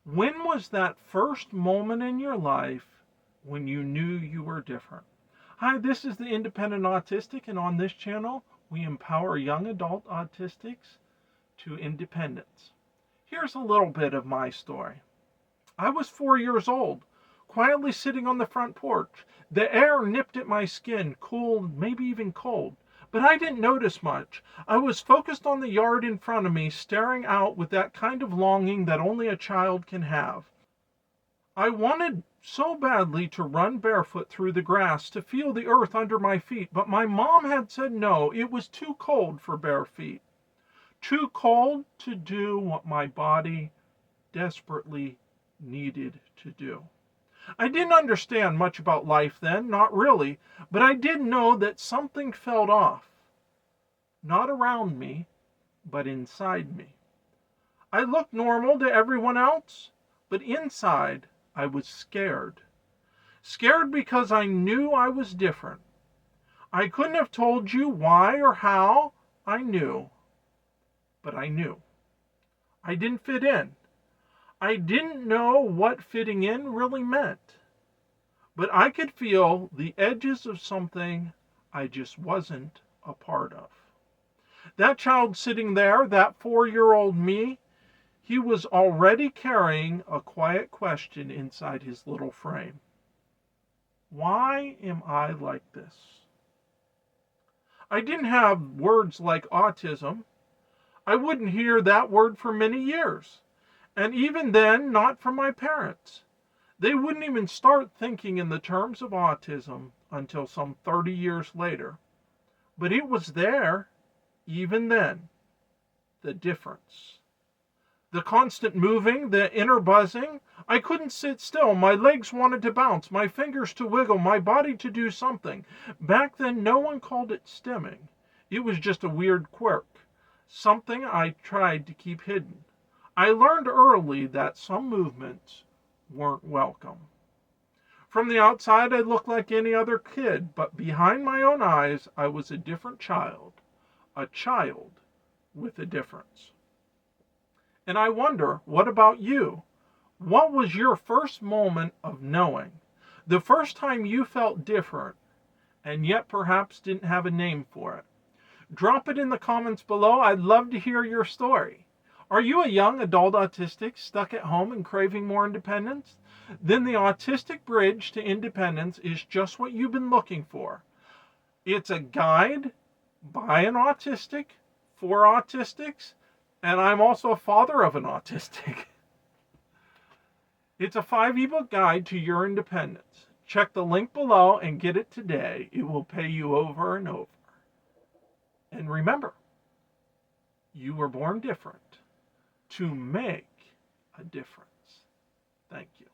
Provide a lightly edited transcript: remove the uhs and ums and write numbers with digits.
When was that first moment in your life when you knew you were different? Hi, this is the Independent Autistic, and on this channel, we empower young adult autistics to independence. Here's a little bit of my story. I was 4 years old, quietly sitting on the front porch. The air nipped at my skin, cool, maybe even cold. But I didn't notice much. I was focused on the yard in front of me, staring out with that kind of longing that only a child can have. I wanted so badly to run barefoot through the grass, to feel the earth under my feet, but my mom had said no, it was too cold for bare feet. Too cold to do what my body desperately needed to do. I didn't understand much about life then, not really, but I did know that something felt off. Not around me, but inside me. I looked normal to everyone else, but inside I was scared. Scared because I knew I was different. I couldn't have told you why or how. I knew, but I knew. I didn't fit in. I didn't know what fitting in really meant, but I could feel the edges of something I just wasn't a part of. That child sitting there, that 4-year-old me, he was already carrying a quiet question inside his little frame. Why am I like this? I didn't have words like autism. I wouldn't hear that word for many years. And even then, not from my parents. They wouldn't even start thinking in the terms of autism until some 30 years later. But it was there, even then, the difference. The constant moving, the inner buzzing. I couldn't sit still. My legs wanted to bounce, my fingers to wiggle, my body to do something. Back then, no one called it stimming. It was just a weird quirk, something I tried to keep hidden. I learned early that some movements weren't welcome. From the outside, I looked like any other kid, but behind my own eyes, I was a different child. A child with a difference. And I wonder, what about you? What was your first moment of knowing? The first time you felt different, and yet perhaps didn't have a name for it? Drop it in the comments below. I'd love to hear your story. Are you a young adult autistic stuck at home and craving more independence? Then the Autistic Bridge to Independence is just what you've been looking for. It's a guide by an autistic for autistics, and I'm also a father of an autistic. It's a 5 ebook guide to your independence. Check the link below and get it today. It will pay you over and over. And remember, you were born different to make a difference. Thank you.